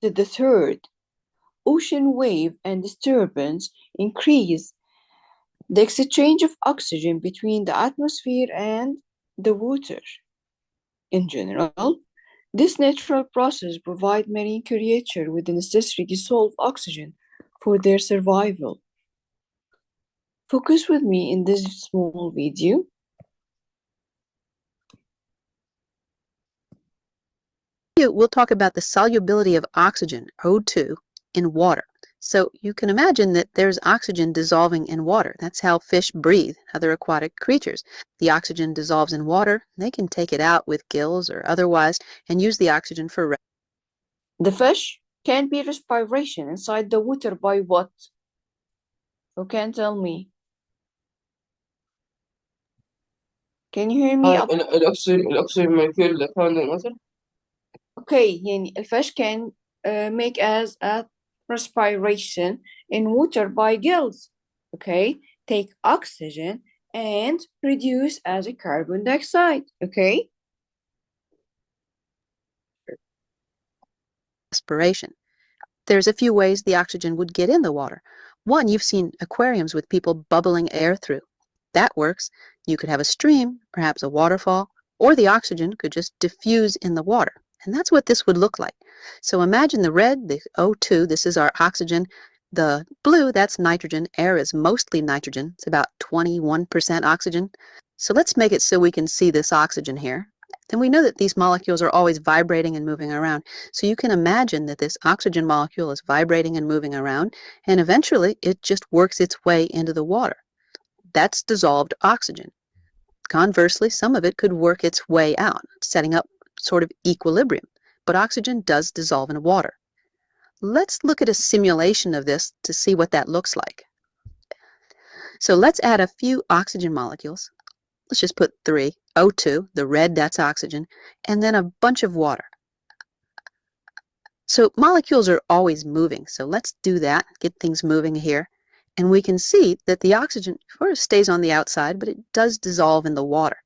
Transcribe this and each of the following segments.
The third, ocean wave and disturbance increase the exchange of oxygen between the atmosphere and the water. In general, this natural process provides marine creatures with the necessary dissolved oxygen for their survival. Focus with me in this small video. We'll talk about the solubility of oxygen, O2, in water. So you can imagine that there's oxygen dissolving in water. That's how fish breathe, other aquatic creatures. The oxygen dissolves in water. They can take it out with gills or otherwise and use the oxygen for The fish can be respiration inside the water by what? Who can tell me? Can you hear me? الأكسجين molecule found in water. Okay, يعني الfish can make as a respiration in water by gills. Okay, take oxygen and produce as a carbon dioxide. Okay. respiration. There's a few ways the oxygen would get in the water. One, you've seen aquariums with people bubbling air through. That works. You could have a stream, perhaps a waterfall, or the oxygen could just diffuse in the water. And that's what this would look like. So imagine the red, the O2, this is our oxygen. The blue, that's nitrogen. Air is mostly nitrogen. It's about 21% oxygen. So let's make it so we can see this oxygen here. Then we know that these molecules are always vibrating and moving around. So you can imagine that this oxygen molecule is vibrating and moving around, and eventually it just works its way into the water. That's dissolved oxygen. Conversely, some of it could work its way out, setting up sort of equilibrium. But oxygen does dissolve in water. Let's look at a simulation of this to see what that looks like. So let's add a few oxygen molecules. Let's just put 3, O2, the red, that's oxygen, and then a bunch of water. So molecules are always moving, so let's do that, get things moving here. And we can see that the oxygen sort of stays on the outside, but it does dissolve in the water.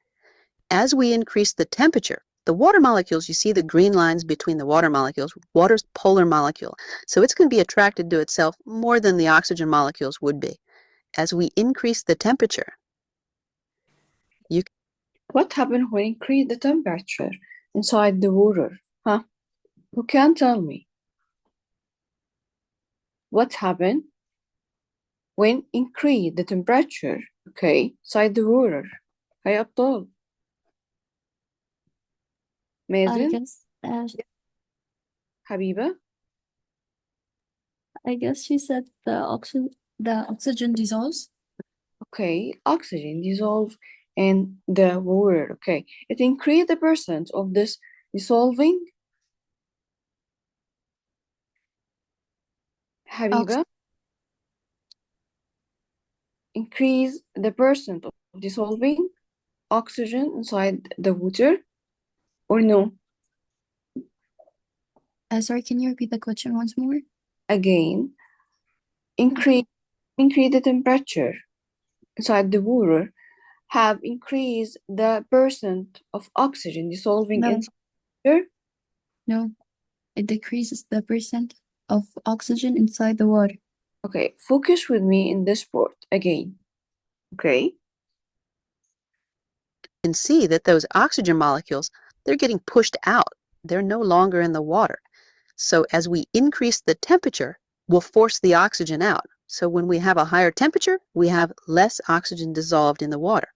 As we increase the temperature, the water molecules, you see the green lines between the water molecules, water's polar molecule, so it's going to be attracted to itself more than the oxygen molecules would be. As we increase the temperature, What happened when increase the temperature inside the water? Huh? Who can tell me? What happened when increase the temperature, okay, inside the water? هيا أبطال. I مازن guess حبيبة I guess she said the oxygen dissolves. okay, oxygen dissolve in the water, okay. It increase the percent of this dissolving. حبيبة increase the percent of dissolving oxygen inside the water or no? Sorry, can you repeat the question once more? Again, increase the temperature inside the water have increased the percent of oxygen dissolving No. inside the water? No, it decreases the percent of oxygen inside the water. Okay, focus with me in this part again. Okay. You can see that those oxygen molecules, they're getting pushed out. They're no longer in the water. So as we increase the temperature, we'll force the oxygen out. So when we have a higher temperature, we have less oxygen dissolved in the water.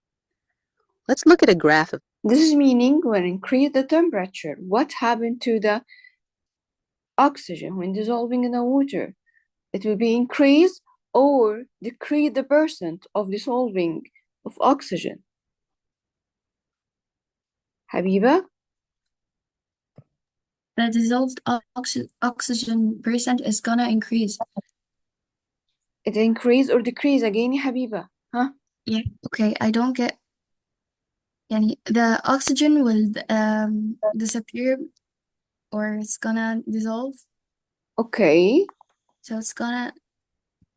Let's look at a graph of This is meaning when increase the temperature, what happened to the oxygen when dissolving in the water? It will be increase or decrease the percent of dissolving of oxygen. حبيبة? The dissolved oxygen percent is gonna increase. It increase or decrease again يا حبيبة? Huh? Yeah. Okay, I don't get. Yani, the oxygen will disappear or it's gonna dissolve. Okay. So it's gonna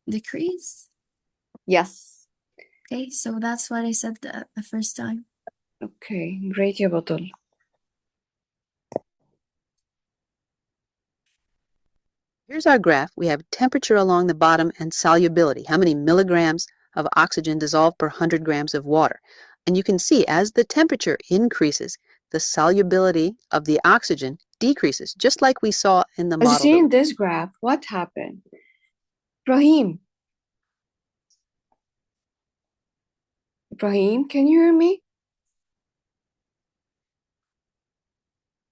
decrease. Yes. Okay, so that's what I said the first time. Okay, great يا بطل. Here's our graph. We have temperature along the bottom and solubility, how many milligrams of oxygen dissolved per 100 grams of water. And you can see as the temperature increases, the solubility of the oxygen decreases, just like we saw in the As you model. see in this graph, what happened? Ibrahim, can you hear me?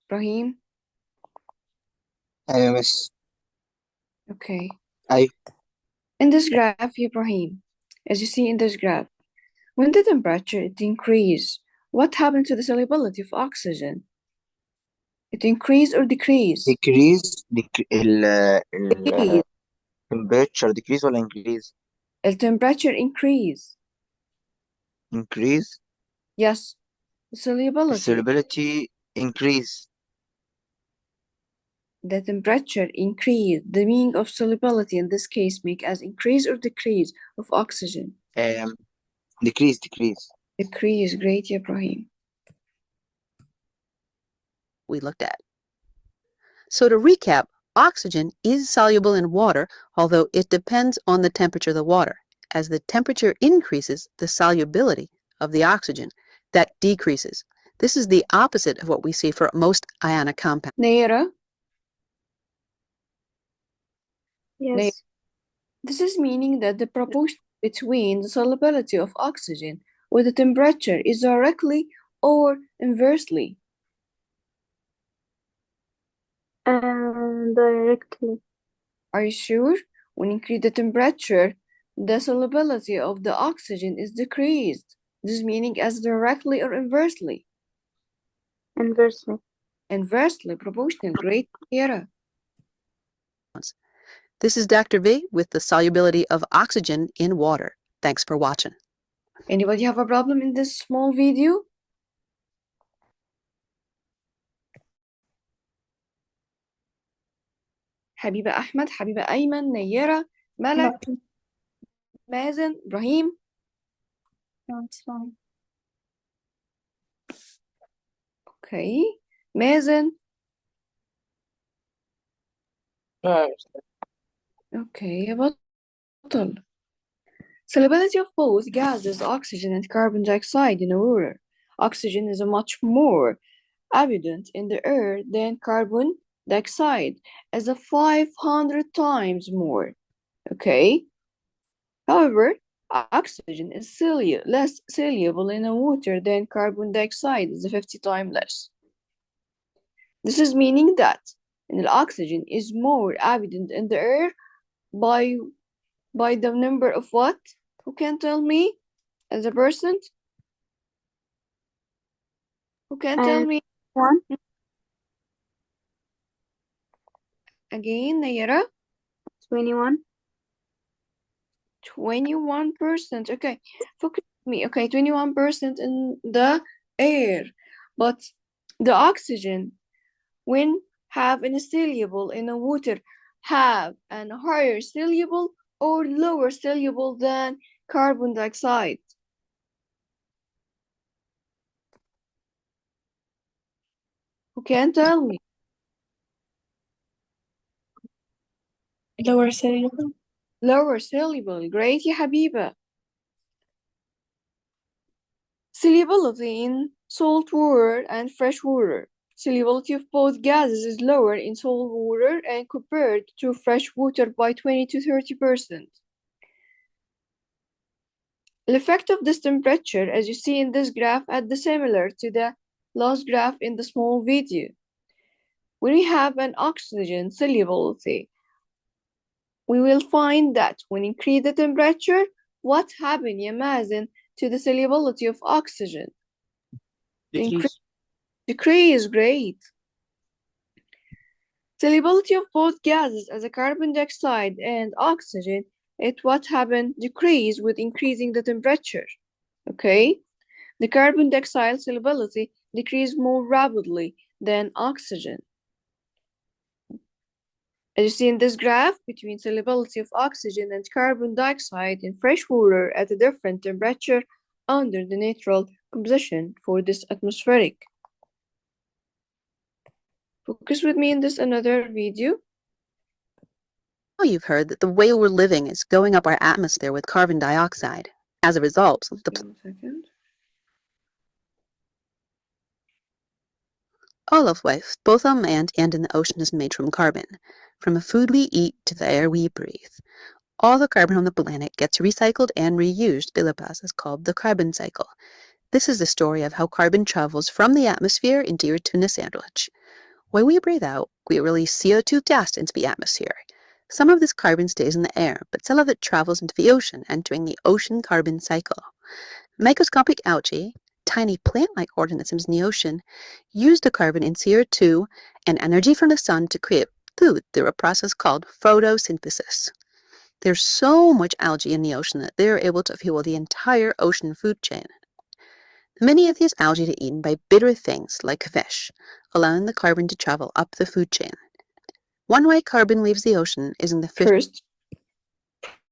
Ibrahim? أيوة مس Okay. أيوة In this graph, Ibrahim, as you see in this graph, when the temperature it increase, what happened to the solubility of oxygen? It increase or decrease? decrease ال Decrease. temperature decrease ولا increase The temperature increase. increase Yes. The solubility. solubility increase The temperature increase. The meaning of solubility in this case make as increase or decrease of oxygen. decrease Decrease. Great, Ibrahim. We looked at. So to recap, oxygen is soluble in water, although it depends on the temperature of the water. As the temperature increases, the solubility of the oxygen, that decreases. This is the opposite of what we see for most ionic compounds. Naira, Yes. this is meaning that the proportion between the solubility of oxygen with the temperature is directly or inversely. Directly. Are you sure? When you increase the temperature, the solubility of the oxygen is decreased. This meaning as directly or inversely. Inversely. Inversely proportional. Great, Naira. This is Dr. V with the solubility of oxygen in water. Thanks for watching. Anybody have a problem in this small video? حبيبة أحمد, حبيبة أيمن, نيرة, ملك, مازن, إبراهيم. No, it's fine. Okay. مازن. Okay, يا بطل. Solubility of both gases, oxygen and carbon dioxide in water. Oxygen is much more abundant in the air than carbon dioxide, as a 500 times more. Okay? However, oxygen is less soluble in water than carbon dioxide, is 50 times less. This is meaning that the oxygen is more abundant in the air by the number of what? Who can tell me as a person? Who can tell me? 1. Again, Nayara? 21. 21%. Okay, focus on me. Okay, 21% in the air. But the oxygen, when have insoluble in the water, have an higher soluble or lower soluble than carbon dioxide? Who can tell me? lower soluble. Lower soluble. Great, يا حبيبة. Solubility in salt water and fresh water. Solubility of both gases is lower in salt water and compared to fresh water by 20 to 30%. The effect of this temperature, as you see in this graph, is similar to the last graph in the small video. When we have an oxygen solubility, we will find that when increase the temperature, what happened, Yamazin, to the solubility of oxygen? Decrease, great. Solubility of both gases as a carbon dioxide and oxygen, what happened? Decrease with increasing the temperature. Okay? The carbon dioxide solubility decreased more rapidly than oxygen. As you see in this graph, between solubility of oxygen and carbon dioxide in fresh water at a different temperature under the natural composition for this atmospheric. Focus with me in this another video. you've heard that the way we're living is going up our atmosphere with carbon dioxide. As a result, the Give me a second. all of life, both on land and in the ocean, is made from carbon. From the food we eat to the air we breathe. All the carbon on the planet gets recycled and reused by the process called the carbon cycle. This is the story of how carbon travels from the atmosphere into your tuna sandwich. When we breathe out, we release CO2 gas into the atmosphere. Some of this carbon stays in the air, but some of it travels into the ocean, entering the ocean carbon cycle. Microscopic algae, tiny plant-like organisms in the ocean, use the carbon in CO2 and energy from the sun to create food through a process called photosynthesis. There's so much algae in the ocean that they are able to fuel the entire ocean food chain. Many of these algae are eaten by bigger things like fish, allowing the carbon to travel up the food chain. One way carbon leaves the ocean is in the fish. First,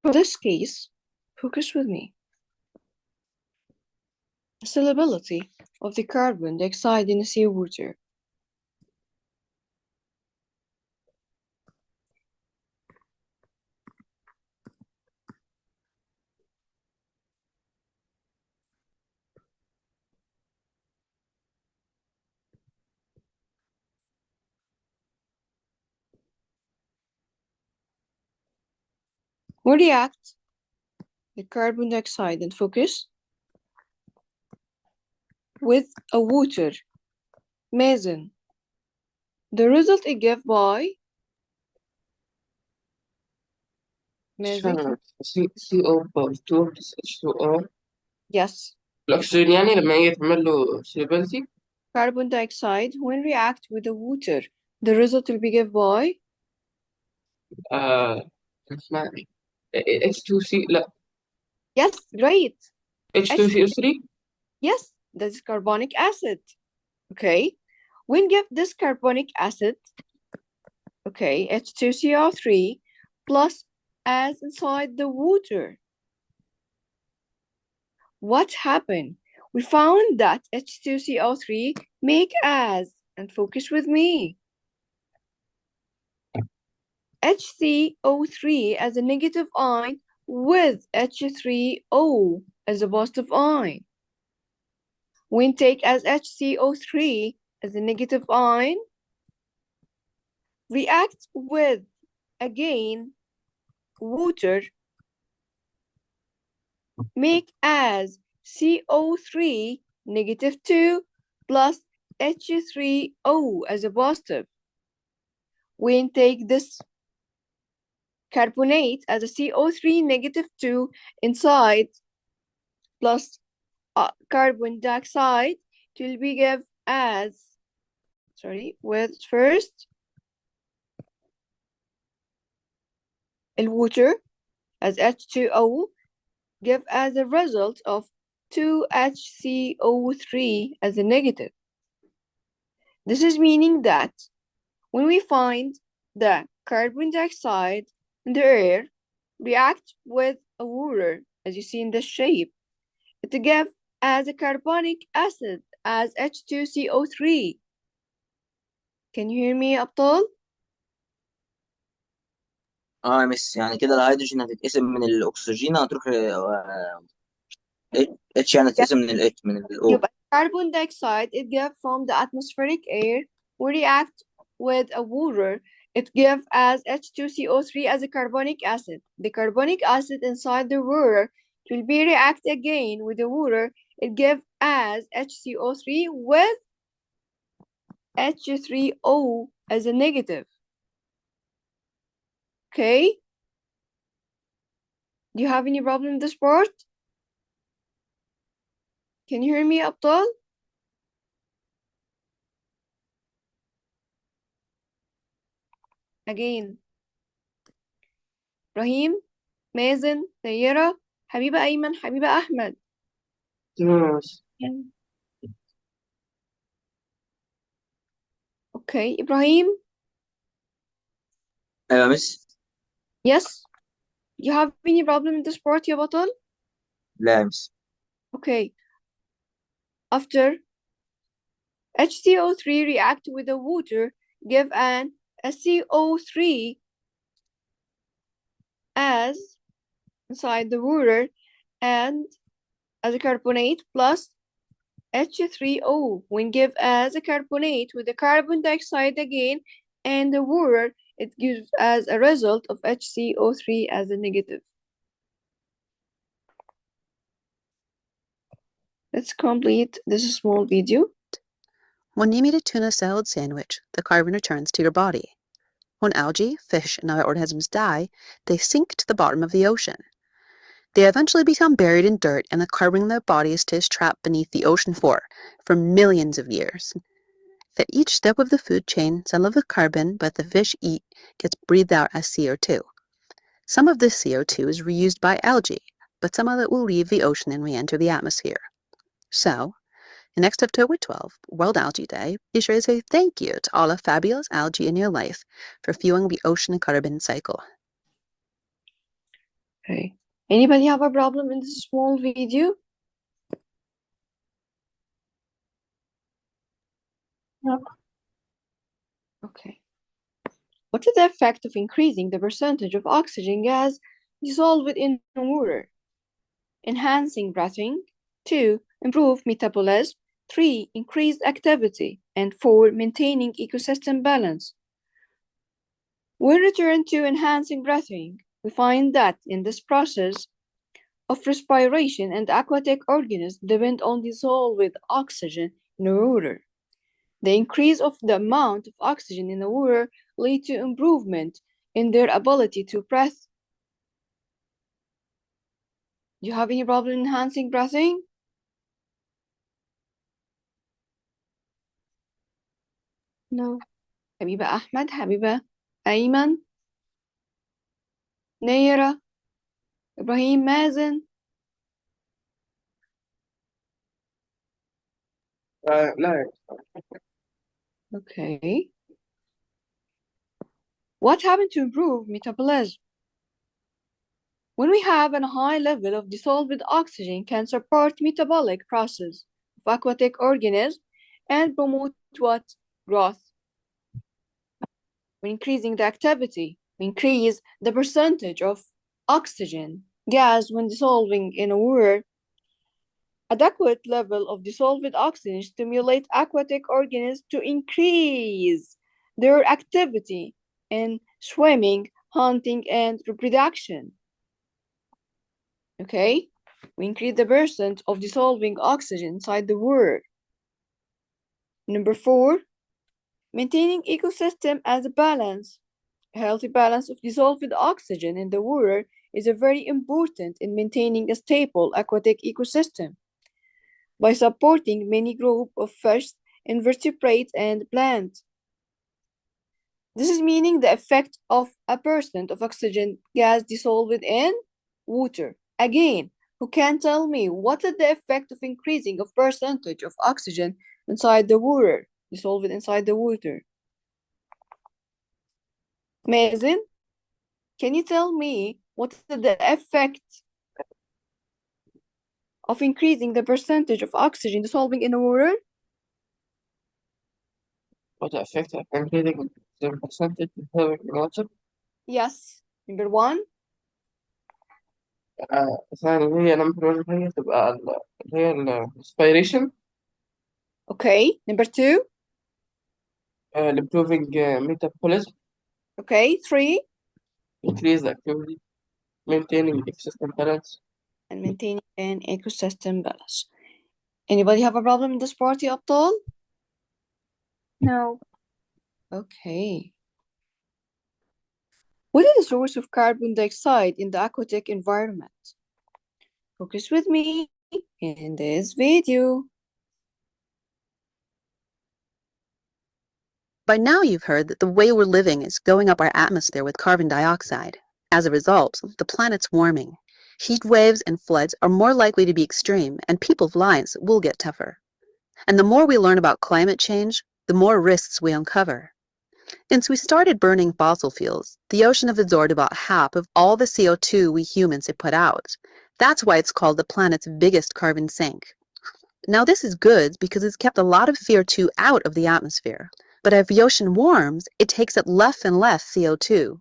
for this case, focus with me. The solubility of the carbon dioxide in the seawater. When react the carbon dioxide and focus with a water meson. The result is given by meson. CO باور 2 بلس H2O. Yes. الأكسجين يعني لما يجي تعمل له solubility. Carbon dioxide when react with the water. The result will be given by اسمها إيه؟ H2C لا yes, great. H2CO3. Yes, that is carbonic acid. Okay. When give this carbonic acid, okay, H2CO3 plus as inside the water. What happened? We found that H2CO3 make as, and focus with me, HCO3 as a negative ion with H3O as a positive ion. When take as HCO3 as a negative ion, react with, again, water, make as CO3 negative 2 plus H3O as a positive. When take this carbonate as a CO3 negative 2 inside plus carbon dioxide, it will be given as, with first the water as H2O, give as a result of 2HCO3 as a negative. This is meaning that when we find the carbon dioxide in the air react with a water, as you see in this shape, it gives as a carbonic acid as H2CO3. Can you hear me, أبطال؟ يا مس، يعني كده الهيدروجين هتتقسم من الاكسجين، هتروح اتش، يعني هتتقسم من الاتش من الاو. يبقى carbon dioxide it gives from the atmospheric air we react with a water, it gives as H2CO3 as a carbonic acid. The carbonic acid inside the water will be react again with the water, it gives as HCO3 with H3O as a negative. Okay? Do you have any problem in this part? Can you hear me, أبطال? Again. إبراهيم، مازن، سيرة، حبيبة أيمن، حبيبة أحمد. تمام. Okay, إبراهيم. ايوه يا مس. Yes. You have any problem in this part يا بطل? لا يا مس. Okay. After HCO3 react with the water, give an SCO3 as inside the water and as a carbonate plus H3O when give as a carbonate with the carbon dioxide again and the water, it gives as a result of HCO3 as a negative. Let's complete this small video. When you eat a tuna salad sandwich, the carbon returns to your body. When algae, fish, and other organisms die, they sink to the bottom of the ocean. They eventually become buried in dirt, and the carbon in their body stays trapped beneath the ocean floor for millions of years. At each step of the food chain, some of the carbon that the fish eat gets breathed out as CO2. Some of this CO2 is reused by algae, but some of it will leave the ocean and re-enter the atmosphere. So, next October 12th, World Algae Day, be sure to say thank you to all the fabulous algae in your life for fueling the ocean carbon cycle. Okay. Anybody have a problem in this small video? No. Okay. What is the effect of increasing the percentage of oxygen gas dissolved in water? Enhancing breathing. 2. Improve metabolism. 3. Increased activity. And 4. Maintaining ecosystem balance. When return to enhancing breathing, we find that in this process of respiration and aquatic organisms depend on dissolved oxygen in the water. The increase of the amount of oxygen in the water lead to improvement in their ability to breathe. Do you have any problem enhancing breathing? No. حبيبة أحمد، حبيبة أيمن، نيرة، إبراهيم مازن. لا. Okay. What happened to improve metabolism? When we have a high level of dissolved oxygen can support metabolic process of aquatic organisms and promote what? Growth. When increasing the activity, we increase the percentage of oxygen gas when dissolving in a water. Adequate level of dissolved oxygen stimulate aquatic organisms to increase their activity in swimming, hunting, and reproduction. Okay, we increase the percent of dissolving oxygen inside the water. Number 4, maintaining ecosystem as a balance. A healthy balance of dissolved oxygen in the water is very important in maintaining a stable aquatic ecosystem by supporting many groups of fish, invertebrates, and plants. This is meaning the effect of a percent of oxygen gas dissolved in water. Again, who can tell me what is the effect of increasing of percentage of oxygen inside the water, dissolved inside the water? Mazen, can you tell me what is the effect of increasing the percentage of oxygen dissolving in the water? What effect of increasing the percentage of heavy water? Yes. Number 1. ثاني هي نمبر 1 هي تبقى اللي هي الريسبيريشن. Okay. Number 2. improving metabolism. Okay. 3. Increase the activity. Maintaining ecosystem balance. And maintaining an ecosystem balance. Anybody have a problem in this party, Abtal? No. Okay. What is the source of carbon dioxide in the aquatic environment? Focus with me in this video. By now you've heard that the way we're living is going up our atmosphere with carbon dioxide. As a result, the planet's warming. Heat waves and floods are more likely to be extreme, and people's lives will get tougher. And the more we learn about climate change, the more risks we uncover. Since we started burning fossil fuels, the ocean has absorbed about half of all the CO2 we humans have put out. That's why it's called the planet's biggest carbon sink. Now this is good because it's kept a lot of CO2 out of the atmosphere. But as the ocean warms, it takes up less and less CO2.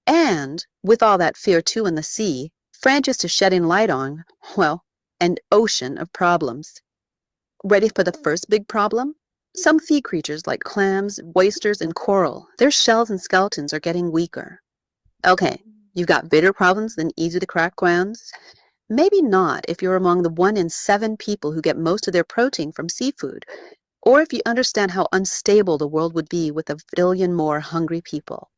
And with all that fear too in the sea, Francis is shedding light on, well, an ocean of problems. Ready for the first big problem? Some sea creatures like clams, oysters, and coral, their shells and skeletons are getting weaker. Okay, you've got bigger problems than easy to crack grounds? Maybe not if you're among the 1 in 7 people who get most of their protein from seafood, or if you understand how unstable the world would be with a billion more hungry people.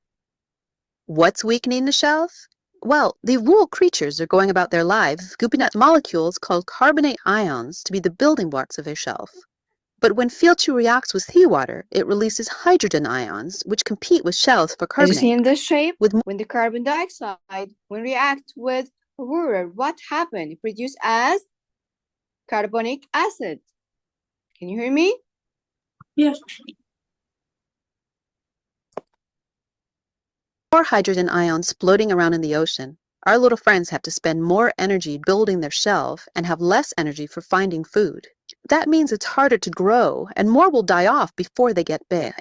What's weakening the shells? Well, the rural creatures are going about their lives scooping up molecules called carbonate ions to be the building blocks of their shelf. But when Field2 reacts with seawater, it releases hydrogen ions, which compete with shells for As you see carbonate. in this shape, With when the carbon dioxide, when react with water, what happened? It produced as carbonic acid. Can you hear me? Yes. more hydrogen ions floating around in the ocean, our little friends have to spend more energy building their shelf and have less energy for finding food. That means it's harder to grow, and more will die off before they get big.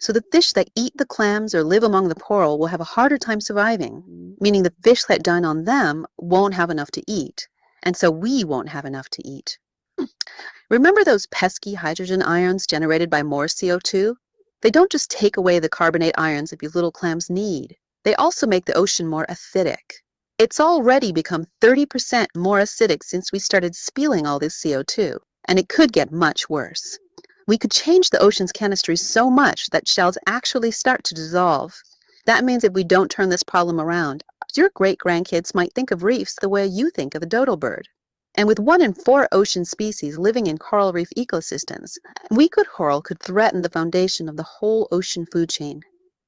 So the fish that eat the clams or live among the coral will have a harder time surviving, meaning the fish that dine on them won't have enough to eat, and so we won't have enough to eat. Remember those pesky hydrogen ions generated by more CO2? They don't just take away the carbonate ions that you little clams need. They also make the ocean more acidic. It's already become 30% more acidic since we started spilling all this CO2, and it could get much worse. We could change the ocean's chemistry so much that shells actually start to dissolve. That means if we don't turn this problem around, your great-grandkids might think of reefs the way you think of a dodo bird. And with 1 in 4 ocean species living in coral reef ecosystems, coral could threaten the foundation of the whole ocean food chain.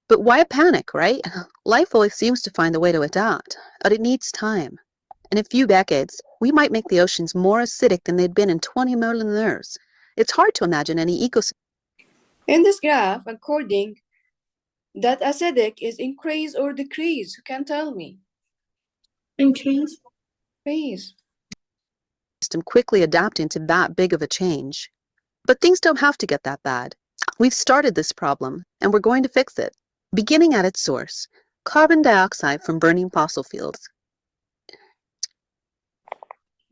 But why panic, right? Life always seems to find a way to adapt, but it needs time. In a few decades, we might make the oceans more acidic than they'd been in 20 million years. It's hard to imagine any ecosystem. In this graph, according that acidic is increase or decrease. Who can tell me? Increase. Please. Quickly adapting to that big of a change. But things don't have to get that bad. We've started this problem, and we're going to fix it. Beginning at its source, carbon dioxide from burning fossil fuels.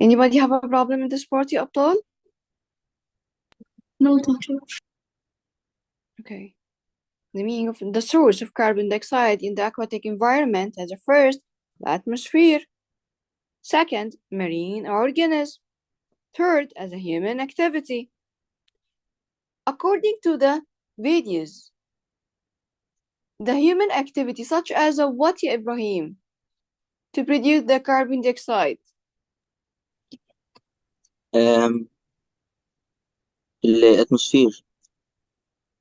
Anybody have a problem in this party, Abdul? No, teacher. Okay. The meaning of the source of carbon dioxide in the aquatic environment as a first, the atmosphere. Second, marine organisms. Third, as a human activity. According to the videos, the human activity such as a what, ya Ibrahim, to produce the carbon dioxide. الاتموسفير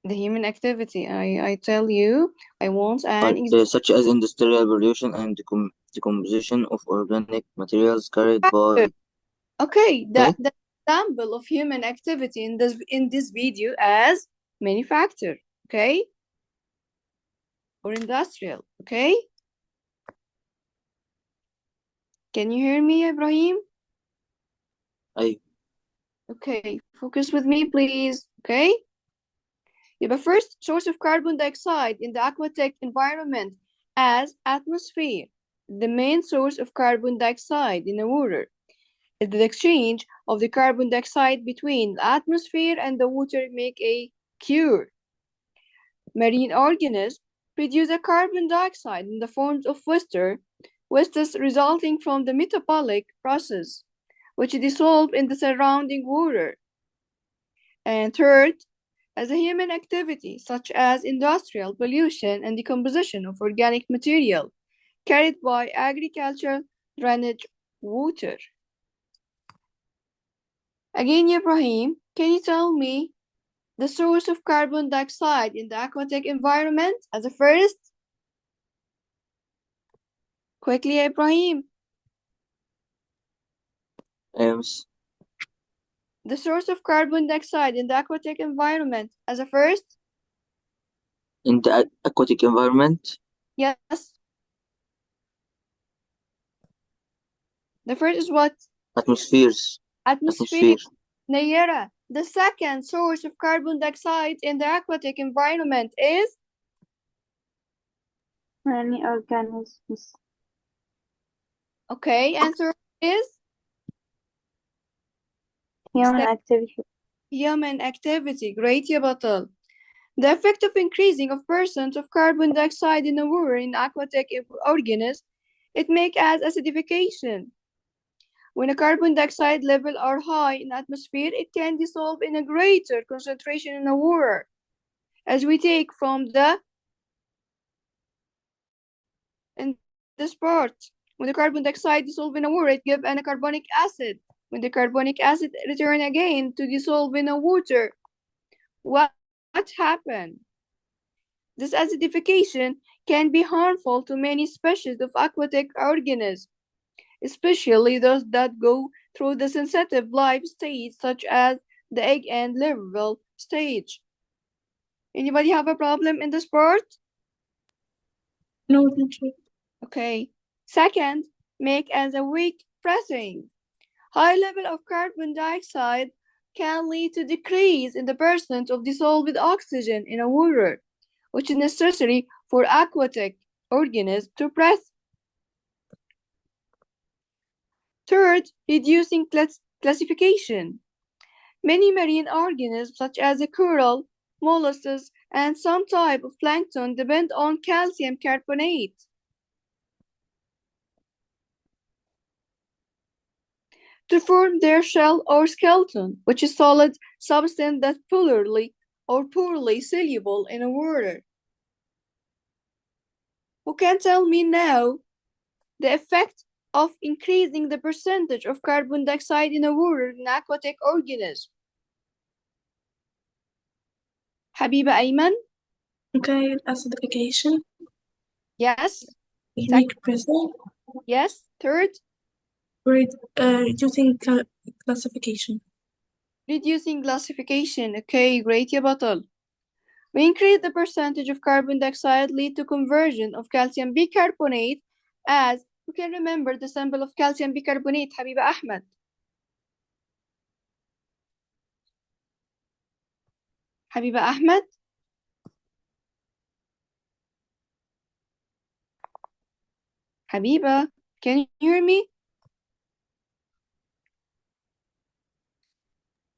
The human activity, I tell you, I want an example. such as industrial pollution and decomposition of organic materials carried by Okay, the example of human activity in this video as manufacture, okay? Or industrial, okay? Can you hear me, Ibrahim? أيوة. Okay, focus with me, please, okay? The first source of carbon dioxide in the aquatic environment as atmosphere. The main source of carbon dioxide in the water is the exchange of the carbon dioxide between the atmosphere and the water make a cure. Marine organisms produce a carbon dioxide in the forms of esters resulting from the metabolic process, which dissolve in the surrounding water. And third, as a human activity, such as industrial pollution and decomposition of organic material carried by agricultural drainage water. Again, Ibrahim, can you tell me the source of carbon dioxide in the aquatic environment as a first? Quickly, Ibrahim. The source of carbon dioxide in the aquatic environment as a first? In the aquatic environment? Yes. The first is what? Atmospheres. Atmosphere. Nayera, the second source of carbon dioxide in the aquatic environment is? many organisms. Okay, answer is Human activity. human activity. Great يا بطل. The effect of increasing of percent of carbon dioxide in the water in aquatic organisms, it makes as acidification. When a carbon dioxide level are high in atmosphere, it can dissolve in a greater concentration in the water, as we take from in this part. When the carbon dioxide dissolve in the water, it gives an carbonic acid. When the carbonic acid return again to dissolve in the water, what happened? This acidification can be harmful to many species of aquatic organisms, especially those that go through the sensitive life stage, such as the egg and larval stage. Anybody have a problem in this part? No, teacher. Okay. Second, make as a weak breathing. High level of carbon dioxide can lead to decrease in the percent of dissolved oxygen in a water, which is necessary for aquatic organisms to breathe. Third, reducing classification. Many marine organisms, such as a coral, mollusks, and some type of plankton, depend on calcium carbonate to form their shell or skeleton, which is solid substance that poorly soluble in water. Who can tell me now the effect of increasing the percentage of carbon dioxide in water in aquatic organisms? Habiba Ayman? Okay, acidification. Yes. Weak breathing. Yes. Third? Reducing classification. Reducing classification. Okay, great يا بطل. We increase the percentage of carbon dioxide lead to conversion of calcium bicarbonate as you can remember the symbol of calcium bicarbonate, Habiba Ahmed. Habiba Ahmed? Habiba, can you hear me?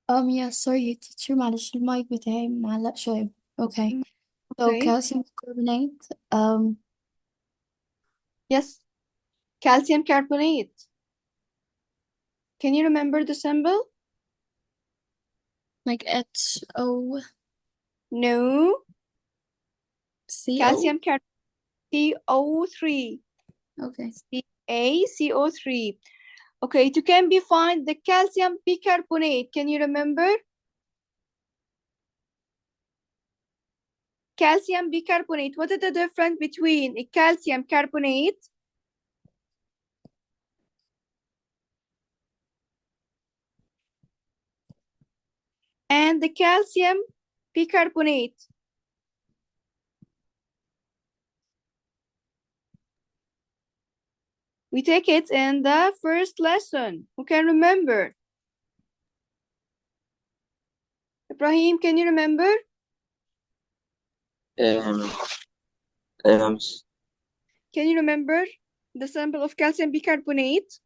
Yeah, sorry teacher معلش المايك بتاعي معلق شوية. Okay. So Okay. calcium carbonate, Yes. Calcium carbonate. Can you remember the symbol? like HO. No. CO. Calcium carbonate, CO3. Okay. CaCO3. Okay, to can be find the calcium bicarbonate. Can you remember? Calcium bicarbonate. What is the difference between a calcium carbonate and the calcium bicarbonate? We take it in the first lesson. Who can remember? Ibrahim, can you remember? Can you remember the symbol of calcium bicarbonate?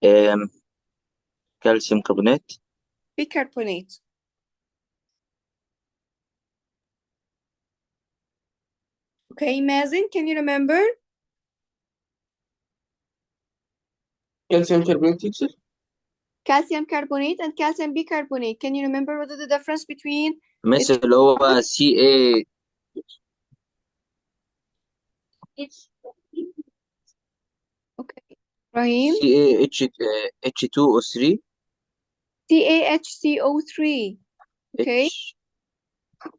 calcium carbonate. Bicarbonate. Okay, Mazen, can you remember? calcium carbonate teacher. Calcium carbonate and calcium bicarbonate. Can you remember what is the difference between مثل اللي هو CA okay, Ibrahim? H2O3 CaHCO3. Okay, H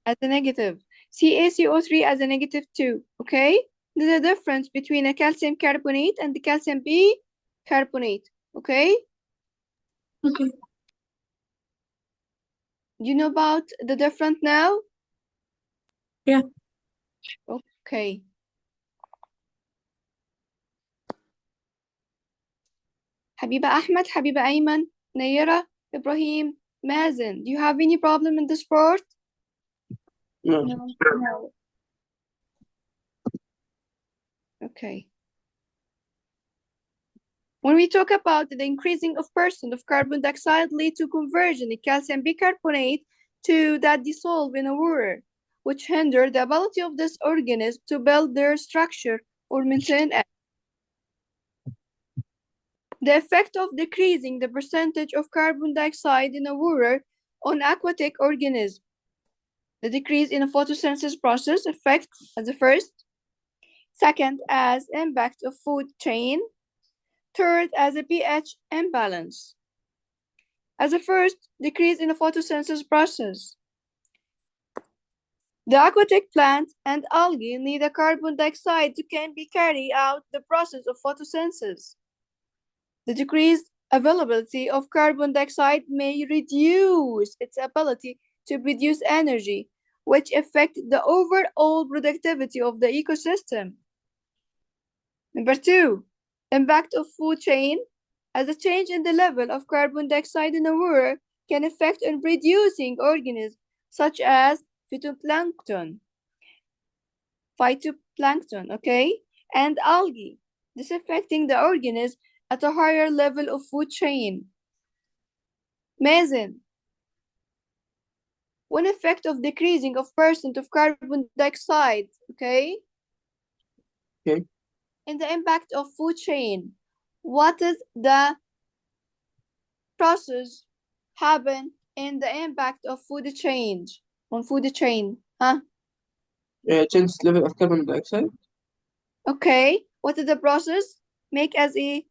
as a negative. CaCO3 as a negative 2. Okay, there's a difference between a calcium carbonate and the calcium bicarbonate. Okay, Okay. do you know about the difference now? Yeah. Okay. Habiba Ahmed, Habiba Ayman, Nayera, Ibrahim, Mazen, do you have any problem in this part? No. No. No. Okay. When we talk about the increasing of percent of carbon dioxide lead to conversion in calcium bicarbonate to that dissolve in a water, which hinder the ability of this organism to build their structure or maintain it. The effect of decreasing the percentage of carbon dioxide in the water on aquatic organisms. The decrease in the photosynthesis process effect as the first. Second, as impact of food chain. Third, as a pH imbalance. As a first, decrease in the photosynthesis process. The aquatic plants and algae need a carbon dioxide to carry out the process of photosynthesis. The decreased availability of carbon dioxide may reduce its ability to produce energy, which affect the overall productivity of the ecosystem. Number two, impact of food chain. As a change in the level of carbon dioxide in the water can affect on producing organisms such as phytoplankton, okay, and algae, this affecting the organism at a higher level of food chain. Mazen, one effect of decreasing of percent of carbon dioxide, okay? Okay. In the impact of food chain, what is the process happen in the impact of food change on food chain? Huh? Change level of carbon dioxide. Okay, what is the process? Make as a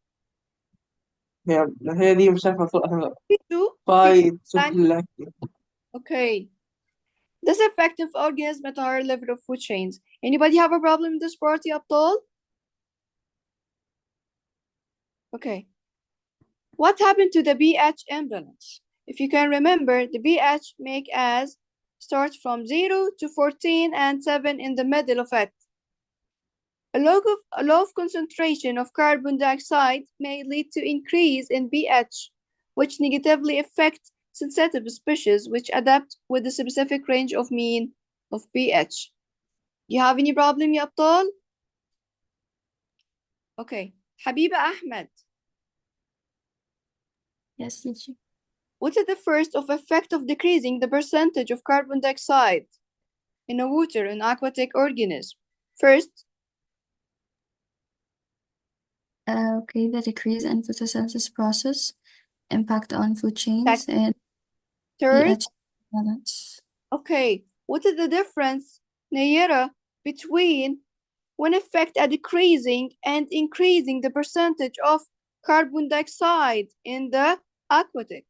هي دي مش عارف مفروض أفهم. P2 phytoplankton. Okay. This effect of organisms at a higher level of food chains. Anybody have a problem in this part, يا أبطال? Okay. What happened to the pH imbalance? If you can remember, the pH make as starts from 0 to 14 and 7 in the middle of it. A low of concentration of carbon dioxide may lead to increase in pH, which negatively affects sensitive species which adapt with the specific range of mean of pH. You have any problem, يا أبطال? Okay. Habiba Ahmed, Yes, teacher. what is the first of effect of decreasing the percentage of carbon dioxide in a water in aquatic organism? First, Okay, the decrease in photosynthesis process, impact on food chains, and third, pH balance. okay, what is the difference, Nayera, between when effect a decreasing and increasing the percentage of carbon dioxide in the aquatic?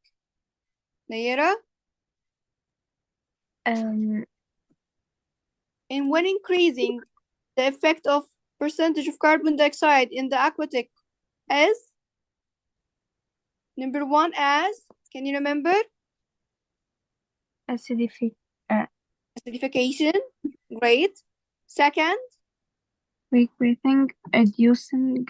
Nayera, and when increasing the effect of percentage of carbon dioxide in the aquatic as number one as, can you remember? Acidification, great. Second, We think reducing